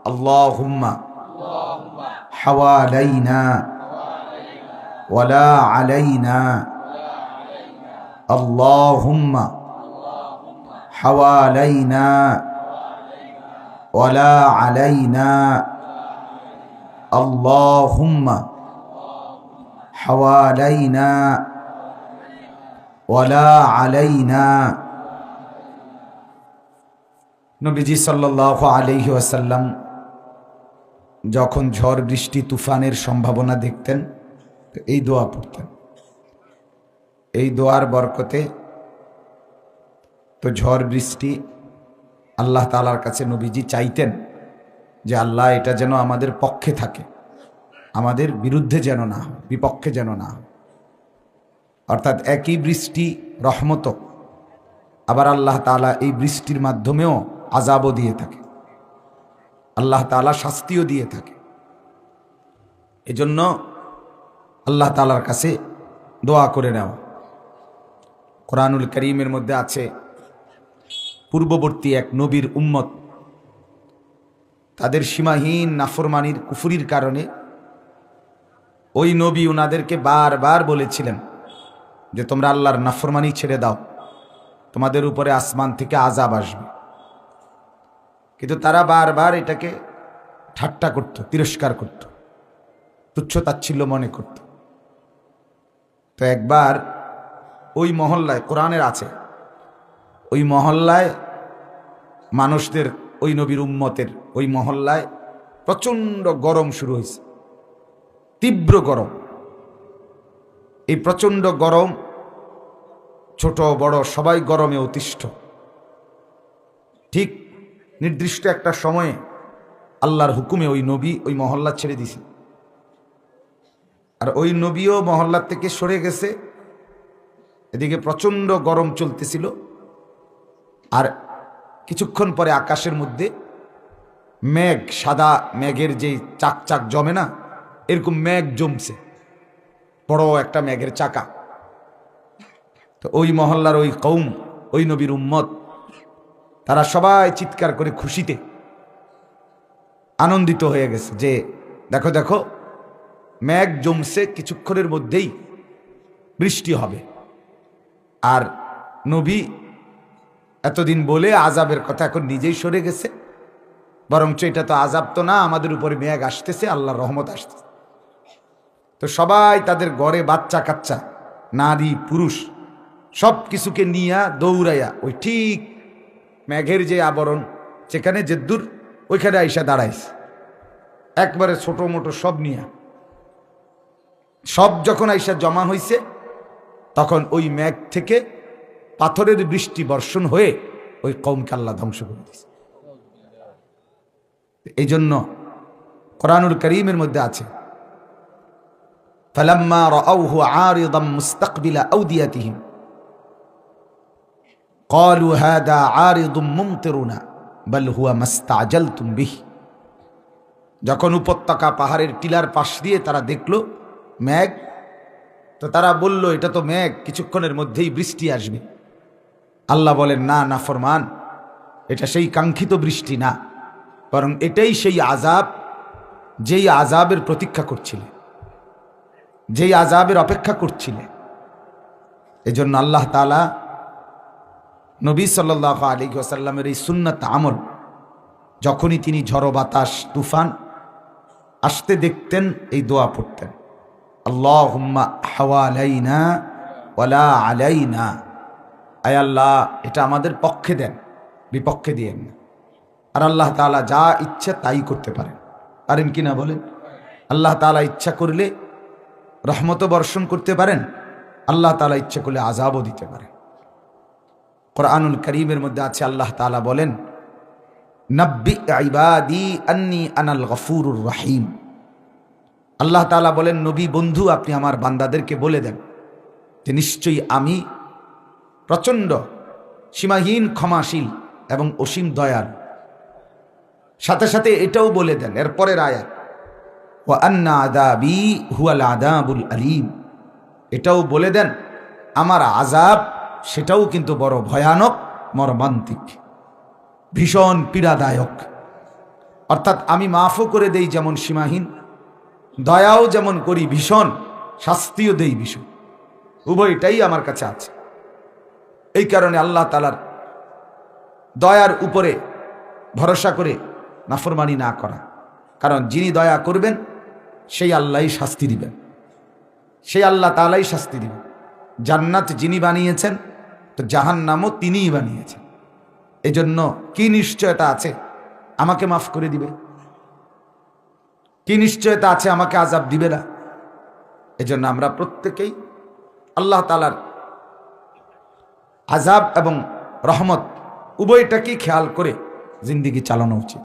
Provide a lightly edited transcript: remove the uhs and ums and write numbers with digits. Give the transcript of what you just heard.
আল্লাহুম্মা হাওয়ালাইনা ওয়ালা আলাইনা আল্লাহুম্মা হাওয়ালাইনা ওয়ালা আলাইনা আল্লাহুম্মা হাওয়ালাইনা ওয়ালা আলাইনা। নবীজি সাল্লাল্লাহু আলাইহি ওয়াসাল্লাম যখন ঝড় বৃষ্টি তুফানের সম্ভাবনা দেখতেন তো এই দোয়া পড়তেন। এই দোয়ার বরকতে তো ঝড় বৃষ্টি আল্লাহ তাআলার কাছে নবীজি চাইতেন যে আল্লাহ এটা যেন আমাদের পক্ষে থাকে, আমাদের বিরুদ্ধে যেন না হয়, বিপক্ষে যেন না হয়। অর্থাৎ একই বৃষ্টি রহমত, আবার আল্লাহ তাআলা এই বৃষ্টির মাধ্যমেও আযাবও দিয়ে থাকে, আল্লাহ তাআলা শাস্তিও দিয়ে থাকে। এজন্য আল্লাহ তাআলার কাছে দোয়া করে নেওয়া। কোরআনুল কারীমের মধ্যে আছে পূর্ববর্তী এক নবীর উম্মত তাদের সীমাহীন নাফরমানির কুফরির কারণে ওই নবী ওনাদেরকে বারবার বলেছিলেন যে তোমরা আল্লাহর নাফরমানি ছেড়ে দাও, তোমাদের উপরে আসমান থেকে আযাব আসবে। কিন্তু তারা বারবার এটাকে ঠাট্টা করত, তিরস্কার করত, তুচ্ছ-তাচ্ছিল্য মনে করত। তো একবার ওই মহল্লায়, কোরআনের আছে, ওই মহল্লায় মানুষদের, ওই নবীর উম্মতের ওই মহল্লায় প্রচণ্ড গরম শুরু হয়েছে, তীব্র গরম। এই প্রচণ্ড গরম, ছোট বড় সবাই গরমে অতিষ্ঠ। ঠিক নির্দিষ্ট একটা সময়ে আল্লাহর হুকুমে ওই নবী ওই মহল্লা ছেড়ে দিছে, আর ওই নবীও মহল্লার থেকে সরে গেছে। এদিকে প্রচণ্ড গরম চলতেছিল, আর কিছুক্ষণ পরে আকাশের মধ্যে মেঘ, সাদা মেঘের যে চাক চাক জমে না, এরকম মেঘ জমছে, বড় একটা মেঘের চাকা। তো ওই মহল্লার ওই কওম, ওই নবীর উম্মত, তারা সবাই চিৎকার করে খুশিতে আনন্দিত হয়ে গেছে যে দেখো দেখো মেঘ জমছে, কিছুক্ষণের মধ্যেই বৃষ্টি হবে। আর নবী এতদিন বলে আযাবের কথা এখন নিজেই সরে গেছে, বরঞ্চ এটা তো আযাব তো না, আমাদের উপরে মেঘ আসতেছে, আল্লাহর রহমত আসতেছে। তো সবাই তাদের ঘরে বাচ্চা কাচ্চা, নারী পুরুষ সব কিছুকে নিয়া দৌড়াইয়া ওই ঠিক মেঘের যে আবরণ, যেখানে যেদূর ওইখানে আইসা দাঁড়াইছে, একবারে ছোট মোটো সব নিয়া। সব যখন আইসা জমা হইছে, তখন ওই মেঘ থেকে পাথরের বৃষ্টি বর্ষণ হয়ে ওই কওমকে আল্লাহ ধ্বংস করে দিয়েছে। এই জন্য কোরআনুল কারীমের মধ্যে আছে ফালাম্মা রাআউহু আরিদাম মুস্তাকবিলা আওদিয়াতিহিম ক্বালু হাদা আরিদুম মুমতিরুনা বাল হুয়া মাস্তাআজালতুম বিহি। যখন উপত্যকা পাহাড়ের টিলার পাশ দিয়ে তারা দেখলো মেঘ, তো তারা বলল এটা তো মেঘ, কিছুক্ষণের মধ্যেই বৃষ্টি আসবে। আল্লাহ বলেন না, নাফরমান, এটা সেই কাঙ্ক্ষিত বৃষ্টি না, বরং এটাই সেই আযাব যেই আযাবের প্রতীক্ষা করছিলে, যেই আযাবের অপেক্ষা করছিলে। এজন্য আল্লাহ তাআলা নবী সাল্লাল্লাহু আলাইহি ওয়াসাল্লামের এই সুন্নাত আমল, যখনই তিনি ঝড়ো বাতাস তুফান আসতে দেখতেন এই দোয়া পড়তেন, আল্লাহুম্মা হাওয়ালাইনা ওয়ালা আলাইনা। আয় আল্লাহ, এটা আমাদের পক্ষে দেন, বিপক্ষে দিয়েন না। আর আল্লাহ তাআলা যা ইচ্ছা তাই করতে পারেন, পারেন কি না বলেন? আল্লাহ তাআলা ইচ্ছা করলে রহমত বর্ষণ করতে পারেন, আল্লাহ তাআলা ইচ্ছা করলে আযাবও দিতে পারেন। কোরআনুল কারীমের মধ্যে আছে আল্লাহ তাআলা বলেন নাব্বি ইবাদি আন্নী আনাল গফুরুর রহিম। আল্লাহ তাআলা বলেন নবী বন্ধু, আপনি আমার বান্দাদেরকে বলে দেন যে নিশ্চয়ই আমি প্রচণ্ড সীমাহীন ক্ষমাশীল এবং অসীম দয়ার। সাথে সাথে এটাও বলে দেন এরপরের আয়াত, ওয়া আন্না আযাবি হুয়াল আযাবুল আলীম। এটাও বলে দেন আমার আযাব সেটাও কিন্তু বড় ভয়ানক, মর্মান্তিক, ভীষণ পীড়াদায়ক। অর্থাৎ আমি মাফও করে দেই যেমন সীমাহীন, দয়াও যেমন করি ভীষণ, শাস্তিও দেই ভীষণ, উভয়টাই আমার কাছে আছে। এই কারণে আল্লাহ তাআলার দয়ার উপরে ভরসা করে নাফরমানি না করা, কারণ যিনি দয়া করবেন সেই আল্লাহই শাস্তি দিবেন, সেই আল্লাহ তাআলাই শাস্তি দিবেন। জান্নাত যিনি বানিয়েছেন তো জাহান্নামও তিনিই বানিয়েছেন। এজন্য কি নিশ্চয়তা আছে আমাকে মাফ করে দিবে? কি নিশ্চয়তা আছে আমাকে আযাব দিবে না? এজন্য আমরা প্রত্যেকেই আল্লাহ তাআলার আযাব এবং রহমত উভয়টাকেই খেয়াল করে জিন্দেগি চালানো উচিত।